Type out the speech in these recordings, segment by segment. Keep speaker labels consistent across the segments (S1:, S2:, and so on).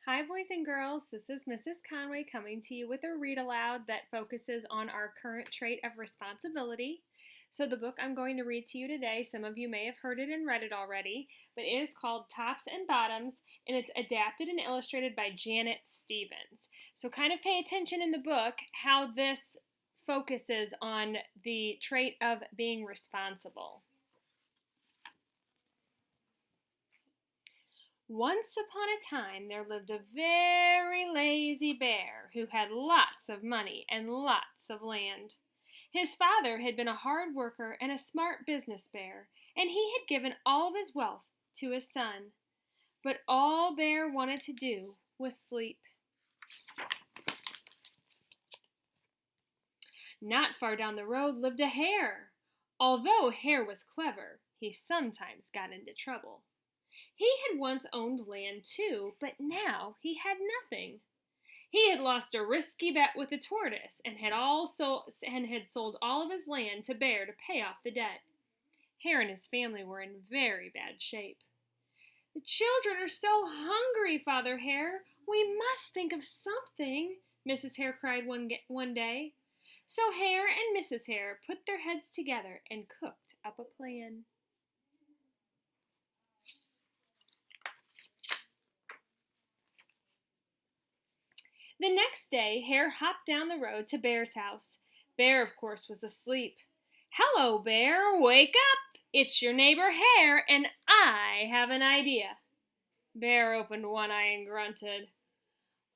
S1: Hi, boys and girls. This is Mrs. Conway coming to you with a read aloud that focuses on our current trait of responsibility. So, the book I'm going to read to you today, some of you may have heard it and read it already, but it is called Tops and Bottoms, and it's adapted and illustrated by Janet Stevens. So, kind of pay attention in the book how this focuses on the trait of being responsible. Once upon a time there lived a very lazy bear who had lots of money and lots of land. His father had been a hard worker and a smart business bear, and he had given all of his wealth to his son. But all Bear wanted to do was sleep. Not far down the road lived a hare. Although Hare was clever, he sometimes got into trouble. He had once owned land too, but now he had nothing. He had lost a risky bet with a tortoise and had sold all of his land to Bear to pay off the debt. Hare and his family were in very bad shape. The children are so hungry, Father Hare. We must think of something, Mrs. Hare cried one day. So Hare and Mrs. Hare put their heads together and cooked up a plan. The next day, Hare hopped down the road to Bear's house. Bear, of course, was asleep. "Hello, Bear, wake up! It's your neighbor Hare, and I have an idea." Bear opened one eye and grunted.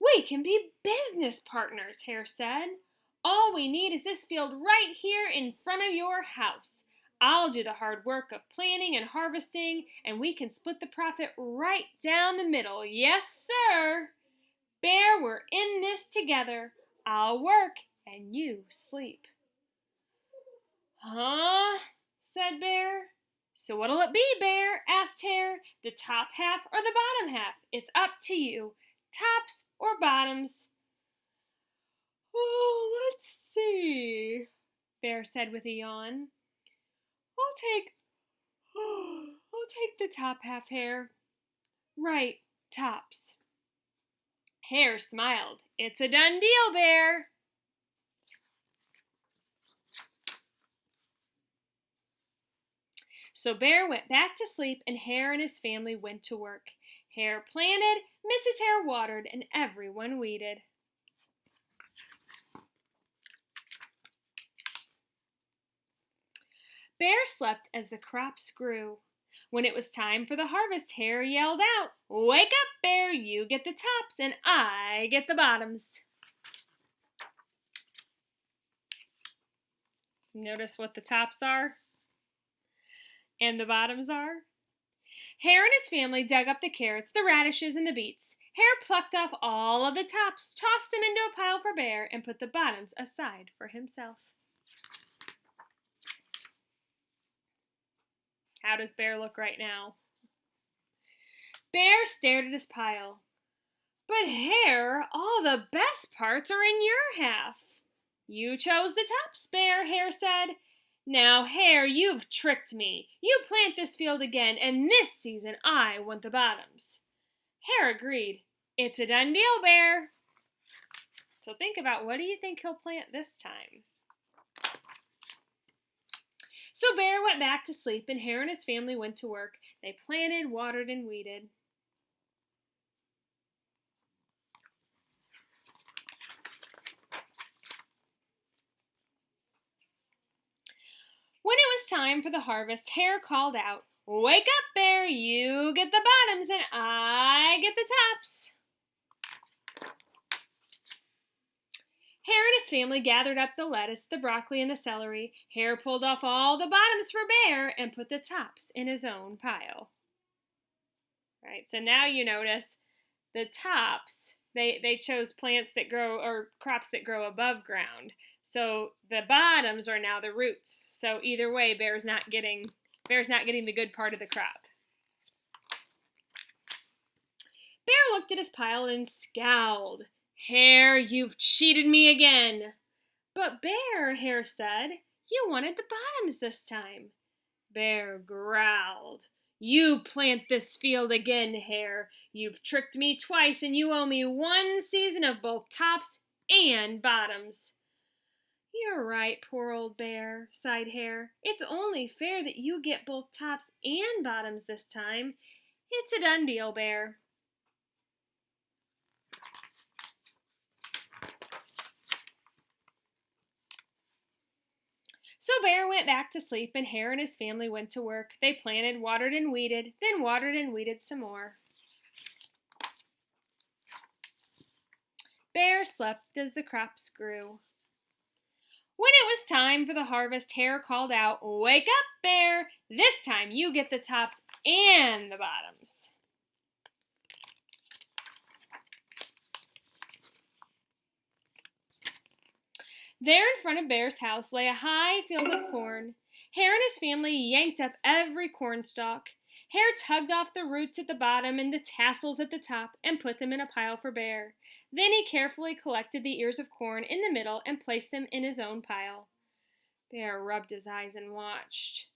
S1: "We can be business partners," Hare said. "All we need is this field right here in front of your house. I'll do the hard work of planting and harvesting, and we can split the profit right down the middle. Yes, sir! Bear, we're in this together. I'll work and you sleep." "Huh?" said Bear. "So what'll it be, Bear?" asked Hare. "The top half or the bottom half? It's up to you. Tops or bottoms?" "Oh, let's see," Bear said with a yawn. I'll take I'll take the top half, Hare. Right, tops." Hare smiled. "It's a done deal, Bear." So Bear went back to sleep, and Hare and his family went to work. Hare planted, Mrs. Hare watered, and everyone weeded. Bear slept as the crops grew. When it was time for the harvest, Hare yelled out, "Wake up, Bear! You get the tops, and I get the bottoms." Notice what the tops are and the bottoms are? Hare and his family dug up the carrots, the radishes, and the beets. Hare plucked off all of the tops, tossed them into a pile for Bear, and put the bottoms aside for himself. How does Bear look right now? Bear stared at his pile. "But Hare, all the best parts are in your half." "You chose the tops, Bear," Hare said. "Now, Hare, you've tricked me. You plant this field again, and this season I want the bottoms." Hare agreed. "It's a done deal, Bear." So think about, what do you think he'll plant this time? So Bear went back to sleep, and Hare and his family went to work. They planted, watered, and weeded. When it was time for the harvest, Hare called out, "Wake up, Bear! You get the bottoms, and I get the tops." Hare and his family gathered up the lettuce, the broccoli, and the celery. Hare pulled off all the bottoms for Bear and put the tops in his own pile. All right, so now you notice the tops, they chose plants that grow, or crops that grow above ground. So the bottoms are now the roots. So either way, Bear's not getting the good part of the crop. Bear looked at his pile and scowled. "Hare, you've cheated me again." "But Bear," Hare said, "you wanted the bottoms this time." Bear growled. You plant this field again, Hare. You've tricked me twice, and you owe me 1 season of both tops and bottoms." "You're right, poor old bear," sighed Hare. "It's only fair that you get both tops and bottoms this time. It's a done deal, Bear." So Bear went back to sleep, and Hare and his family went to work. They planted, watered, and weeded, then watered and weeded some more. Bear slept as the crops grew. When it was time for the harvest, Hare called out, "Wake up, Bear! This time you get the tops and the bottoms." There in front of Bear's house lay a high field of corn. Hare and his family yanked up every cornstalk. Hare tugged off the roots at the bottom and the tassels at the top and put them in a pile for Bear. Then he carefully collected the ears of corn in the middle and placed them in his own pile. Bear rubbed his eyes and watched.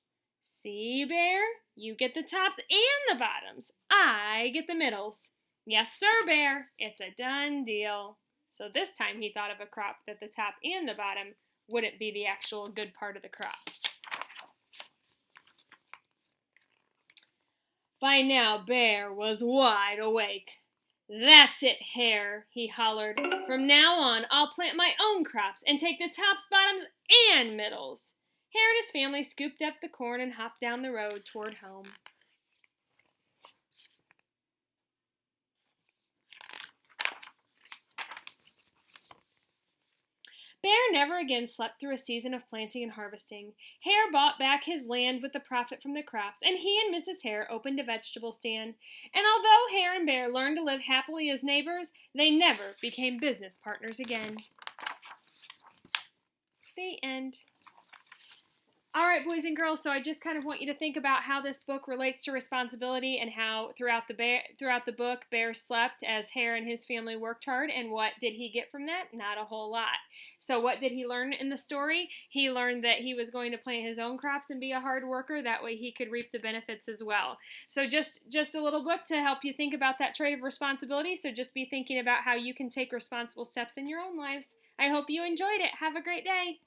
S1: "See, Bear? You get the tops and the bottoms. I get the middles." "Yes, sir, Bear. It's a done deal." So this time he thought of a crop that the top and the bottom wouldn't be the actual good part of the crop. By now, Bear was wide awake. "That's it, Hare," he hollered. "From now on, I'll plant my own crops and take the tops, bottoms, and middles." Hare and his family scooped up the corn and hopped down the road toward home. Bear never again slept through a season of planting and harvesting. Hare bought back his land with the profit from the crops, and he and Mrs. Hare opened a vegetable stand. And although Hare and Bear learned to live happily as neighbors, they never became business partners again. The end. All right, boys and girls, so I just kind of want you to think about how this book relates to responsibility and how throughout the book Bear slept as Hare and his family worked hard, and what did he get from that? Not a whole lot. So what did he learn in the story? He learned that he was going to plant his own crops and be a hard worker. That way he could reap the benefits as well. So just a little book to help you think about that trait of responsibility. So just be thinking about how you can take responsible steps in your own lives. I hope you enjoyed it. Have a great day.